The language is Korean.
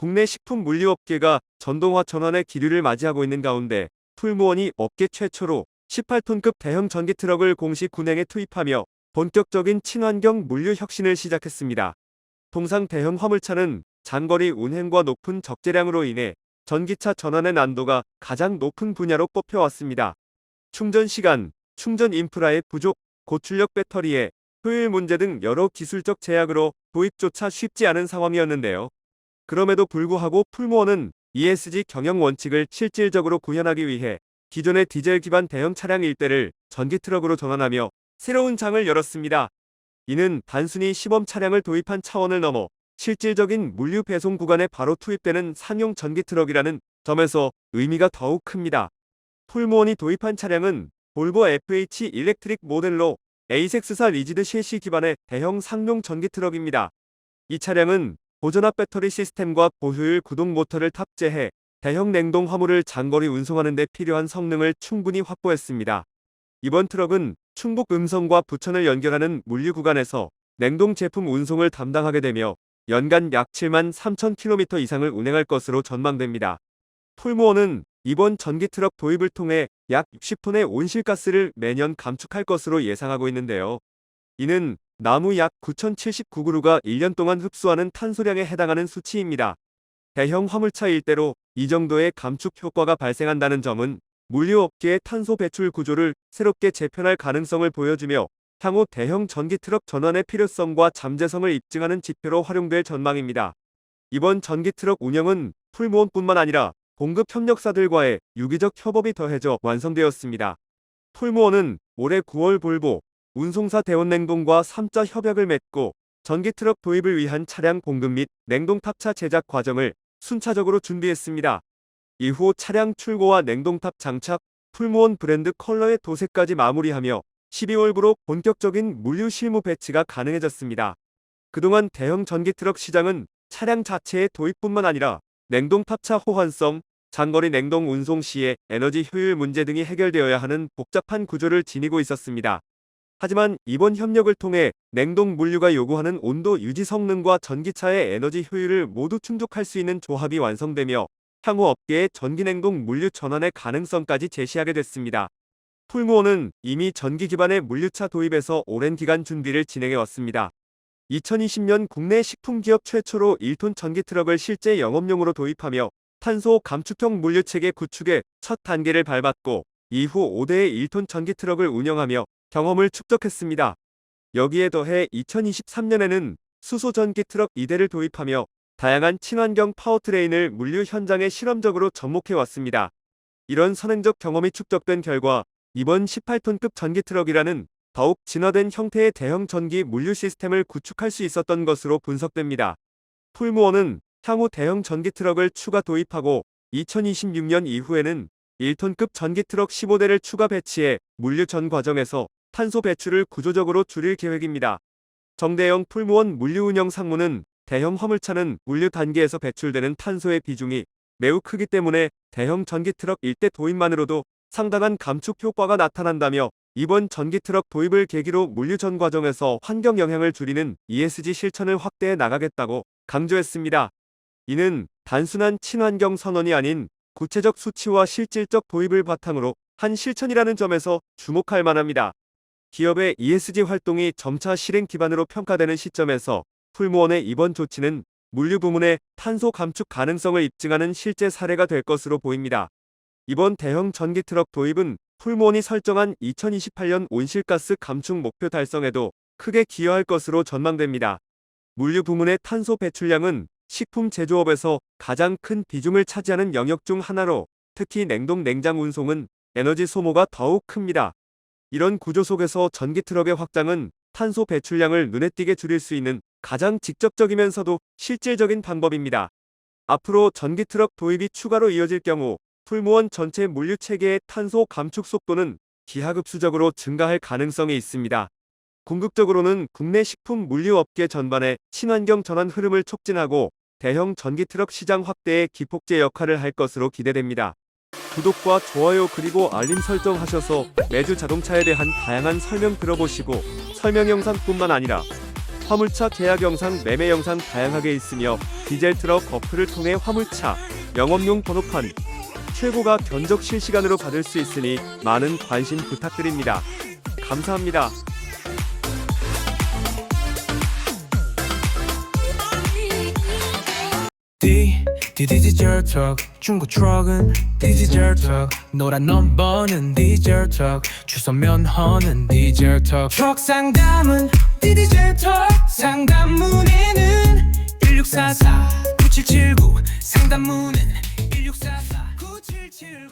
국내 식품 물류업계가 전동화 전환의 기류를 맞이하고 있는 가운데 풀무원이 업계 최초로 18톤급 대형 전기 트럭을 공식 운행에 투입하며 본격적인 친환경 물류 혁신을 시작했습니다. 통상 대형 화물차는 장거리 운행과 높은 적재량으로 인해 전기차 전환의 난도가 가장 높은 분야로 뽑혀왔습니다. 충전 시간, 충전 인프라의 부족, 고출력 배터리의 효율 문제 등 여러 기술적 제약으로 도입조차 쉽지 않은 상황이었는데요. 그럼에도 불구하고 풀무원은 ESG 경영 원칙을 실질적으로 구현하기 위해 기존의 디젤 기반 대형 차량 일대를 전기 트럭으로 전환하며 새로운 장을 열었습니다. 이는 단순히 시범 차량을 도입한 차원을 넘어 실질적인 물류 배송 구간에 바로 투입되는 상용 전기 트럭이라는 점에서 의미가 더욱 큽니다. 풀무원이 도입한 차량은 볼보 FH 일렉트릭 모델로 A6사 리지드 셰시 기반의 대형 상용 전기 트럭입니다. 이 차량은 고전압 배터리 시스템과 고효율 구동 모터를 탑재해 대형 냉동 화물을 장거리 운송하는 데 필요한 성능을 충분히 확보했습니다. 이번 트럭은 충북 음성과 부천을 연결하는 물류 구간에서 냉동 제품 운송을 담당하게 되며 연간 약 7만 3천 킬로미터 이상을 운행할 것으로 전망됩니다. 풀무원은 이번 전기 트럭 도입을 통해 약 60톤의 온실가스를 매년 감축할 것으로 예상하고 있는데요. 이는 나무 약 9,079그루가 1년 동안 흡수하는 탄소량에 해당하는 수치입니다. 대형 화물차 일대로 이 정도의 감축 효과가 발생한다는 점은 물류업계의 탄소 배출 구조를 새롭게 재편할 가능성을 보여주며 향후 대형 전기 트럭 전환의 필요성과 잠재성을 입증하는 지표로 활용될 전망입니다. 이번 전기 트럭 운영은 풀무원뿐만 아니라 공급 협력사들과의 유기적 협업이 더해져 완성되었습니다. 풀무원은 올해 9월 볼보, 운송사 대원냉동과 3자 협약을 맺고 전기 트럭 도입을 위한 차량 공급 및 냉동 탑차 제작 과정을 순차적으로 준비했습니다. 이후 차량 출고와 냉동탑 장착, 풀무원 브랜드 컬러의 도색까지 마무리하며 12월부로 본격적인 물류 실무 배치가 가능해졌습니다. 그동안 대형 전기 트럭 시장은 차량 자체의 도입뿐만 아니라 냉동탑차 호환성, 장거리 냉동 운송 시의 에너지 효율 문제 등이 해결되어야 하는 복잡한 구조를 지니고 있었습니다. 하지만 이번 협력을 통해 냉동 물류가 요구하는 온도 유지 성능과 전기차의 에너지 효율을 모두 충족할 수 있는 조합이 완성되며 향후 업계의 전기냉동 물류 전환의 가능성까지 제시하게 됐습니다. 풀무원은 이미 전기 기반의 물류차 도입에서 오랜 기간 준비를 진행해왔습니다. 2020년 국내 식품기업 최초로 1톤 전기 트럭을 실제 영업용으로 도입하며 탄소 감축형 물류체계 구축의 첫 단계를 밟았고 이후 5대의 1톤 전기 트럭을 운영하며 경험을 축적했습니다. 여기에 더해 2023년에는 수소 전기 트럭 2대를 도입하며 다양한 친환경 파워트레인을 물류 현장에 실험적으로 접목해왔습니다. 이런 선행적 경험이 축적된 결과 이번 18톤급 전기 트럭이라는 더욱 진화된 형태의 대형 전기 물류 시스템을 구축할 수 있었던 것으로 분석됩니다. 풀무원은 향후 대형 전기 트럭을 추가 도입하고 2026년 이후에는 1톤급 전기 트럭 15대를 추가 배치해 물류 전 과정에서 탄소 배출을 구조적으로 줄일 계획입니다. 정대영 풀무원 물류 운영 상무는 대형 화물차는 물류 단계에서 배출되는 탄소의 비중이 매우 크기 때문에 대형 전기 트럭 1대 도입만으로도 상당한 감축 효과가 나타난다며 이번 전기 트럭 도입을 계기로 물류 전 과정에서 환경 영향을 줄이는 ESG 실천을 확대해 나가겠다고 강조했습니다. 이는 단순한 친환경 선언이 아닌 구체적 수치와 실질적 도입을 바탕으로 한 실천이라는 점에서 주목할 만합니다. 기업의 ESG 활동이 점차 실행 기반으로 평가되는 시점에서 풀무원의 이번 조치는 물류 부문의 탄소 감축 가능성을 입증하는 실제 사례가 될 것으로 보입니다. 이번 대형 전기 트럭 도입은 풀무원이 설정한 2028년 온실가스 감축 목표 달성에도 크게 기여할 것으로 전망됩니다. 물류 부문의 탄소 배출량은 식품 제조업에서 가장 큰 비중을 차지하는 영역 중 하나로 특히 냉동 냉장 운송은 에너지 소모가 더욱 큽니다. 이런 구조 속에서 전기 트럭의 확장은 탄소 배출량을 눈에 띄게 줄일 수 있는 가장 직접적이면서도 실질적인 방법입니다. 앞으로 전기 트럭 도입이 추가로 이어질 경우 풀무원 전체 물류 체계의 탄소 감축 속도는 기하급수적으로 증가할 가능성이 있습니다. 궁극적으로는 국내 식품 물류 업계 전반의 친환경 전환 흐름을 촉진하고 대형 전기 트럭 시장 확대에 기폭제 역할을 할 것으로 기대됩니다. 구독과 좋아요 그리고 알림 설정하셔서 매주 자동차에 대한 다양한 설명 들어보시고 설명 영상뿐만 아니라 화물차 계약 영상, 매매 영상 다양하게 있으며 디젤 트럭 어플을 통해 화물차 영업용 번호판 최고가 견적 실시간으로 받을 수 있으니 많은 관심 부탁드립니다. 감사합니다. 디젤 트럭 중고 트럭은 디젤 트럭 노란 넘버는 디젤 트럭 주소 면허는 디젤 트럭 트럭 상담은 디젤 트럭 상담 문의는 1644-9779 상담 문의는 1644-9779